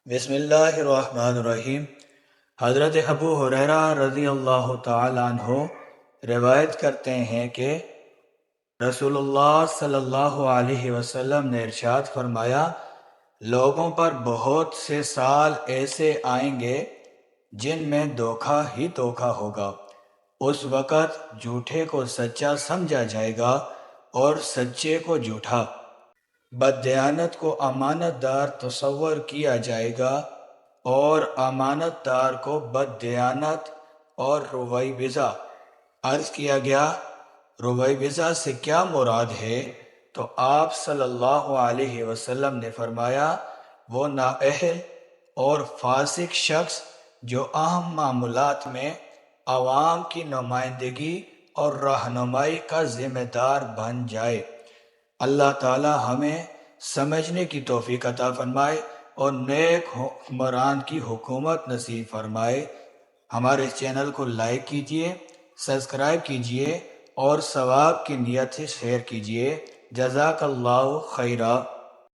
بسم اللہ الرحمن الرحیم۔ حضرت ابو ہریرہ رضی اللہ تعالیٰ عنہ روایت کرتے ہیں کہ رسول اللہ صلی اللہ علیہ وسلم نے ارشاد فرمایا، لوگوں پر بہت سے سال ایسے آئیں گے جن میں دھوکہ ہی دھوکہ ہوگا۔ اس وقت جھوٹے کو سچا سمجھا جائے گا اور سچے کو جھوٹا، بددیانت کو امانت دار تصور کیا جائے گا اور امانت دار کو بددیانت اور رویبضہ۔ عرض کیا گیا، رویبضہ سے کیا مراد ہے؟ تو آپ صلی اللہ علیہ وسلم نے فرمایا، وہ نااہل اور فاسق شخص جو اہم معاملات میں عوام کی نمائندگی اور رہنمائی کا ذمہ دار بن جائے۔ اللہ تعالی ہمیں سمجھنے کی توفیق عطا فرمائے اور نیک حکمران کی حکومت نصیب فرمائے۔ ہمارے چینل کو لائک کیجئے، سبسکرائب کیجئے اور ثواب کی نیت سے شیئر کیجئے۔ جزاک اللہ خیرہ۔